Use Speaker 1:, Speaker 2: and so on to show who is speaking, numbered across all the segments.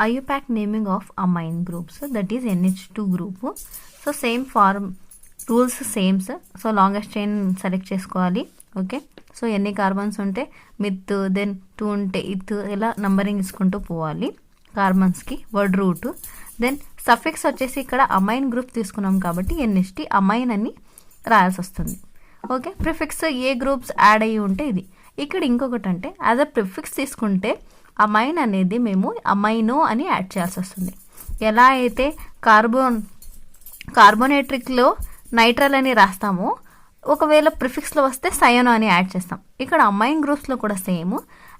Speaker 1: IUPAC naming of amine groups, that is NH2 group. So same form rules same. So longest chain select చేసుకోవాలి. Okay, so ఎన్ని carbons ఉంటే meth, then 2 ఉంటే eth, ఇలా numbering ఇసుకుంటూ పోవాలి కార్బన్స్కి word root. Then suffix వచ్చేసి ఇక్కడ అమైన్ గ్రూప్ తీసుకున్నాం కాబట్టి NHT అమైన్ అని రాయాల్సి వస్తుంది. ఓకే, ప్రిఫిక్స్ ఏ గ్రూప్స్ యాడ్ అయ్యి ఉంటే ఇది. ఇక్కడ ఇంకొకటి అంటే యాజ్ అ ప్రిఫిక్స్ తీసుకుంటే అమైన్ అనేది మేము అమైనో అని యాడ్ చేయాల్సి వస్తుంది. ఎలా అయితే కార్బోనేట్రిక్లో నైట్రల్ అని రాస్తామో, ఒకవేళ ప్రిఫిక్స్లో వస్తే సయోనో అని యాడ్ చేస్తాం. ఇక్కడ అమైన్ గ్రూప్స్లో కూడా సేమ్.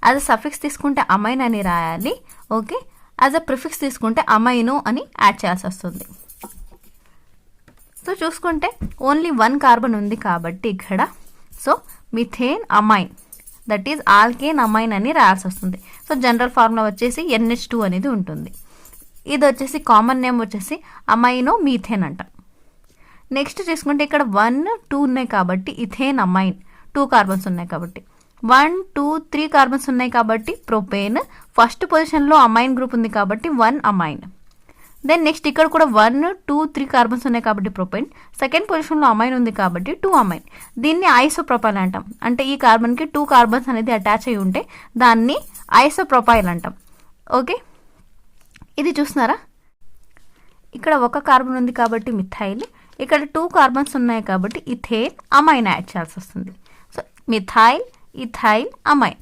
Speaker 1: యాజ్ అ సఫిక్స్ తీసుకుంటే అమైన్ అని రాయాలి. ఓకే, యాజ్ అ ప్రిఫిక్స్ తీసుకుంటే అమైనో అని యాడ్ చేయాల్సి వస్తుంది. సో చూసుకుంటే ఓన్లీ 1 కార్బన్ ఉంది కాబట్టి ఇక్కడ so methane amine, that is alkane amine అని రాయాల్సి వస్తుంది. సో జనరల్ ఫార్ములా వచ్చేసి NH2 అనేది ఉంటుంది. ఇది వచ్చేసి కామన్ నేమ్ వచ్చేసి అమైనో మీథేన్ అంట. నెక్స్ట్ చూసుకుంటే ఇక్కడ 1, 2 ఉన్నాయి కాబట్టి ఇథేన్ అమైన్, 2 కార్బన్స్ ఉన్నాయి కాబట్టి. 1, 2, 3 కార్బన్స్ ఉన్నాయి కాబట్టి ప్రొపేన్. ఫస్ట్ పొజిషన్లో అమైన్ గ్రూప్ ఉంది కాబట్టి 1 అమైన్. దెన్ నెక్స్ట్ ఇక్కడ కూడా 1, 2, 3 కార్బన్స్ ఉన్నాయి కాబట్టి ప్రొపైన్. సెకండ్ పొజిషన్లో అమైన్ ఉంది కాబట్టి 2 అమైన్. దీన్ని ఐసోప్రొపైల్ అంటాం. అంటే ఈ కార్బన్కి 2 కార్బన్స్ అనేది అటాచ్ అయి ఉంటే దాన్ని ఐసోప్రొపైల్ అంటాం. ఓకే, ఇది చూస్తున్నారా, ఇక్కడ 1 కార్బన్ ఉంది కాబట్టి మిథైల్, ఇక్కడ 2 కార్బన్స్ ఉన్నాయి కాబట్టి ఇథేన్ అమైన్ యాడ్ చేయాల్సి వస్తుంది. So methyl, ethyl, amine.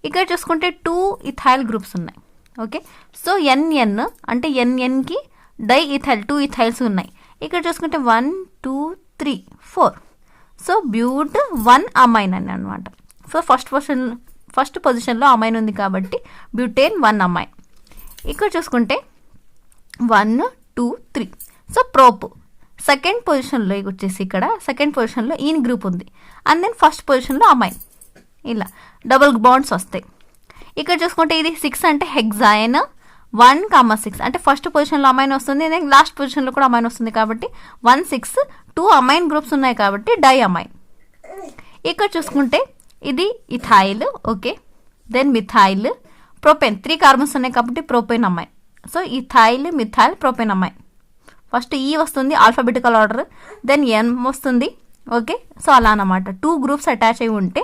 Speaker 1: ఇక్కడ చూసుకుంటే 2 ఇథైల్ గ్రూప్స్ ఉన్నాయి. ఓకే, సో NN అంటే NNకి డై ఇథైల్ 2 ఇథైల్స్ ఉన్నాయి. ఇక్కడ చూసుకుంటే 1, 2, 3, 4. సో బ్యూట్ 1 అమైన్ అని అనమాట. సో ఫస్ట్ పొజిషన్లో అమైన్ ఉంది కాబట్టి బ్యూటేన్ 1 అమైన్. ఇక్కడ చూసుకుంటే 1, 2, 3. సో ప్రోప్ సెకండ్ పొజిషన్లో వచ్చేసి ఇక్కడ సెకండ్ పొజిషన్లో ఈన్ గ్రూప్ ఉంది. అండ్ దెన్ ఫస్ట్ పొజిషన్లో అమైన్. ఇలా డబుల్ బాండ్స్ వస్తాయి. ఇక్కడ చూసుకుంటే ఇది 6 అంటే హెక్సాయన్ 1,6 అంటే ఫస్ట్ పొజిషన్లో అమైన్ వస్తుంది, దెన్ లాస్ట్ పొజిషన్లో కూడా అమైన్ వస్తుంది కాబట్టి 1, 6, 2 అమైన్ గ్రూప్స్ ఉన్నాయి కాబట్టి డై అమైన్. ఇక్కడ చూసుకుంటే ఇది ethyl. Okay, then methyl, propane 3 carbons ఉన్నాయి కాబట్టి propane amine. So ethyl, methyl, propane amine. First ఈ వస్తుంది ఆల్ఫాబెటికల్ ఆర్డర్, దెన్ N వస్తుంది. ఓకే, సో అలా అన్నమాట. 2 గ్రూప్స్ అటాచ్ అయి ఉంటే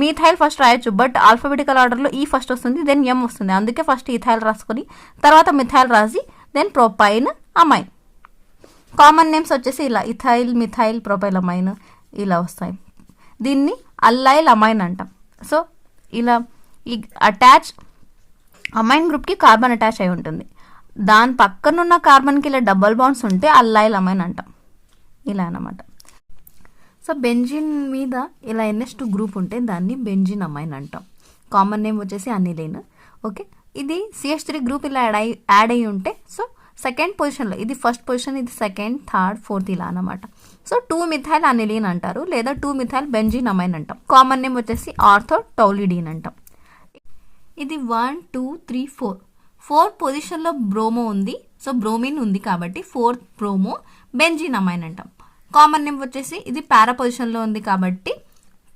Speaker 1: మీథైల్ ఫస్ట్ రాయొచ్చు, బట్ ఆల్ఫాబెటికల్ ఆర్డర్లో ఈ ఫస్ట్ వస్తుంది, దెన్ M వస్తుంది. అందుకే ఫస్ట్ ఇథైల్ రాసుకొని తర్వాత మిథైల్ రాసి then propyne amine. Common names వచ్చేసి ఇలా ఇథైల్, మిథైల్, ప్రొపైల్ అమైన్ ఇలా వస్తాయి. దీన్ని అల్లైల్ అమైన్ అంటాం. సో ఇలా ఈ అటాచ్ అమైన్ గ్రూప్కి కార్బన్ అటాచ్ అయి ఉంటుంది. దాని పక్కనున్న కార్బన్కి ఇలా డబల్ బాండ్స్ ఉంటే అల్లైల్ అమైన్ అంటాం. ఇలా అన్నమాట. సో బెంజిన్ మీద ఇలా NH2 గ్రూప్ ఉంటే దాన్ని బెంజిన్ అమైన్ అంటాం. కామన్ నేమ్ వచ్చేసి అనిలీన్. ఓకే, ఇది CH3 గ్రూప్ ఇలా యాడ్ అయ్యి ఉంటే సో సెకండ్ పొజిషన్లో ఇది ఫస్ట్ పొజిషన్, ఇది సెకండ్, థర్డ్, ఫోర్త్ ఇలా అనమాట. సో 2 మిథైల్ అనిలీన్ అంటారు, లేదా 2 మిథైల్ బెంజిన్ అమైన్ అంటాం. కామన్ నేమ్ వచ్చేసి ఆర్థో టౌలిడీన్ అంటాం. ఇది 1, 2, 3, 4 పొజిషన్లో బ్రోమో ఉంది. సో బ్రోమిన్ ఉంది కాబట్టి 4th బ్రోమో బెంజిన్ అమైన్ అంటాం. కామన్ నేమ్ వచ్చేసి ఇది పారా పొజిషన్లో ఉంది కాబట్టి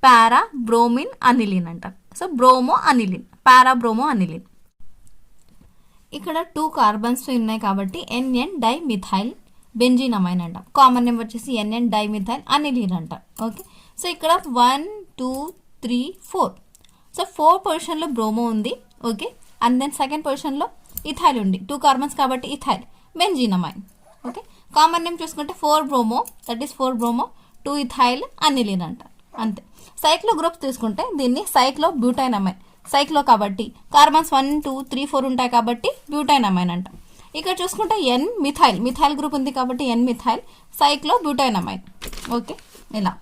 Speaker 1: పారా బ్రోమిన్ అనిలిన్ అంటాం. So bromo aniline, para bromo aniline. ఇక్కడ 2 కార్బన్స్ ఉన్నాయి కాబట్టి NN di methyl benzene amine అంటాం. కామన్ నేమ్ వచ్చేసి NN డై మిథైల్ అనిలిన్ అంటాం. ఓకే, సో ఇక్కడ 1, 2, 3, 4. సో 4 పొజిషన్లో బ్రోమో ఉంది. ఓకే, అండ్ దెన్ సెకండ్ పొజిషన్లో ఇథైల్ ఉంది. 2 కార్బన్స్ కాబట్టి ethyl benzene amine. Okay, common name చూసుకుంటే 4 bromo, that is 4 bromo 2 ethyl aniline అంటారు. అంతే. సైక్లో గ్రూప్స్ తీసుకుంటే దీన్ని సైక్లో బ్యూటైన్ అమైన్. సైక్లో కాబట్టి కార్బన్స్ 1, 2, 3, 4 ఉంటాయి కాబట్టి బ్యూటైన్ అమైన్ అంటాం. ఇక్కడ చూసుకుంటే N మిథైల్ గ్రూప్ ఉంది కాబట్టి N methyl సైక్లో butyne amine. Okay, ఇలా.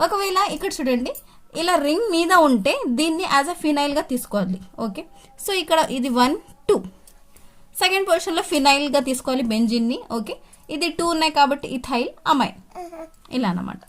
Speaker 1: ఒకవేళ ఇక్కడ చూడండి ఇలా రింగ్ మీద ఉంటే దీన్ని యాజ్ అ ఫినైల్గా తీసుకోవాలి. ఓకే, సో ఇక్కడ ఇది 1, 2 సెకండ్ పొజిషన్లో ఫినైల్గా తీసుకోవాలి బెంజిన్ని. ఓకే, ఇది 2 ఉన్నాయి కాబట్టి ఇథైల్ అమైన్ ఇలా అన్నమాట.